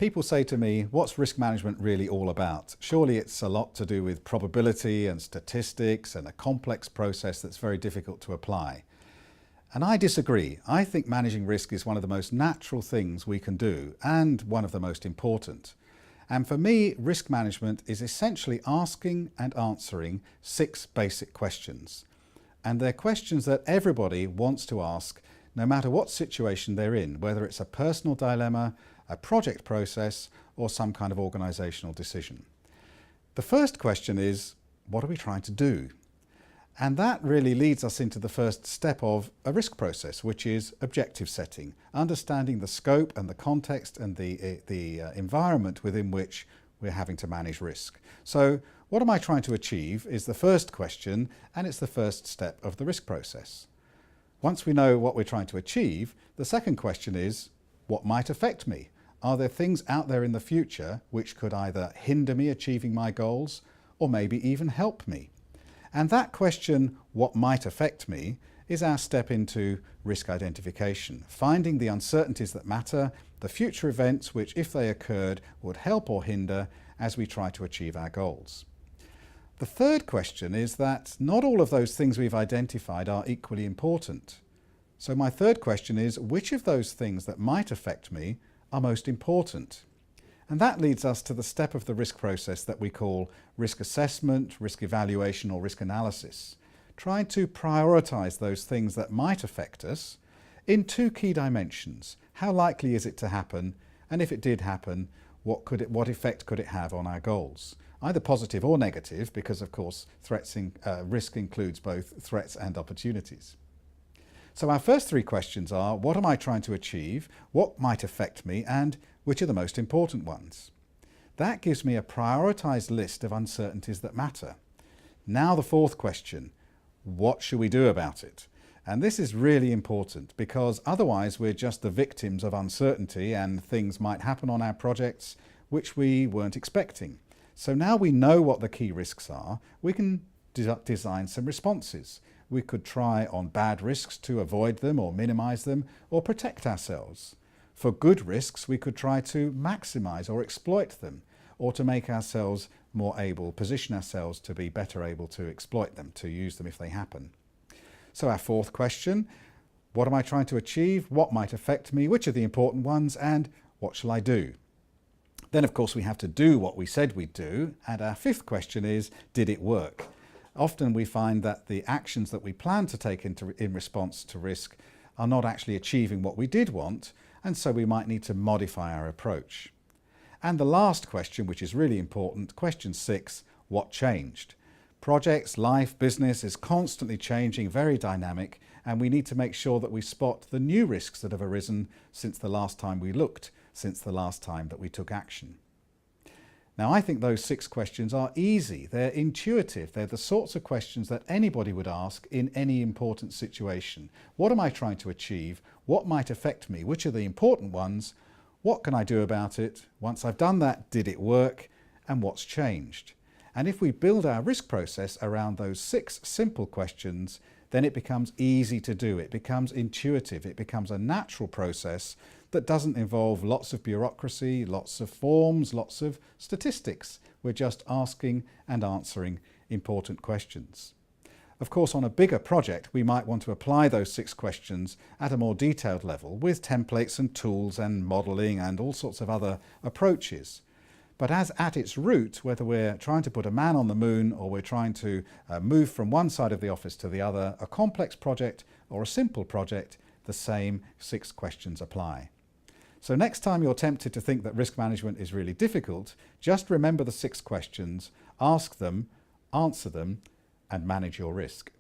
People say to me, what's risk management really all about? Surely it's a lot to do with probability and statistics and a complex process that's very difficult to apply. And I disagree. I think managing risk is one of the most natural things we can do and one of the most important. And for me, risk management is essentially asking and answering 6 basic questions. And they're questions that everybody wants to ask no matter what situation they're in, whether it's a personal dilemma, a project process, or some kind of organisational decision. The first question is, what are we trying to do? And that really leads us into the first step of a risk process, which is objective setting, understanding the scope and the context and the environment within which we're having to manage risk. So what am I trying to achieve is the first question, and it's the first step of the risk process. Once we know what we're trying to achieve, the second question is, what might affect me? Are there things out there in the future which could either hinder me achieving my goals or maybe even help me? And that question, what might affect me, is our step into risk identification, finding the uncertainties that matter, the future events which, if they occurred, would help or hinder as we try to achieve our goals. The third question is that not all of those things we've identified are equally important. So my third question is, which of those things that might affect me are most important? And that leads us to the step of the risk process that we call risk assessment, risk evaluation, or risk analysis, trying to prioritise those things that might affect us in 2 key dimensions. How likely is it to happen? And if it did happen, what effect could it have on our goals? Either positive or negative, because of course risk includes both threats and opportunities. So our first 3 questions are, what am I trying to achieve? What might affect me? And which are the most important ones? That gives me a prioritised list of uncertainties that matter. Now the 4th question, what should we do about it? And this is really important because otherwise we're just the victims of uncertainty and things might happen on our projects which we weren't expecting. So now we know what the key risks are, we can design some responses. We could try on bad risks to avoid them or minimise them or protect ourselves. For good risks, we could try to maximise or exploit them, or to make ourselves more able, position ourselves to be better able to exploit them, to use them if they happen. So our 4th question, what am I trying to achieve? What might affect me? Which are the important ones? And what shall I do? Then of course we have to do what we said we'd do. And our 5th question is, did it work? Often we find that the actions that we plan to take in response to risk are not actually achieving what we did want, and so we might need to modify our approach. And the last question, which is really important, question 6, what changed? Projects, life, business is constantly changing, very dynamic, and we need to make sure that we spot the new risks that have arisen since the last time we looked, since the last time that we took action. Now I think those 6 questions are easy, they're intuitive, they're the sorts of questions that anybody would ask in any important situation. What am I trying to achieve? What might affect me? Which are the important ones? What can I do about it? Once I've done that, did it work? And what's changed? And if we build our risk process around those 6 simple questions, then it becomes easy to do. It becomes intuitive. It becomes a natural process that doesn't involve lots of bureaucracy, lots of forms, lots of statistics. We're just asking and answering important questions. Of course, on a bigger project, we might want to apply those 6 questions at a more detailed level with templates and tools and modelling and all sorts of other approaches. But as at its root, whether we're trying to put a man on the moon or we're trying to move from one side of the office to the other, a complex project or a simple project, the same 6 questions apply. So next time you're tempted to think that risk management is really difficult, just remember the 6 questions, ask them, answer them, and manage your risk.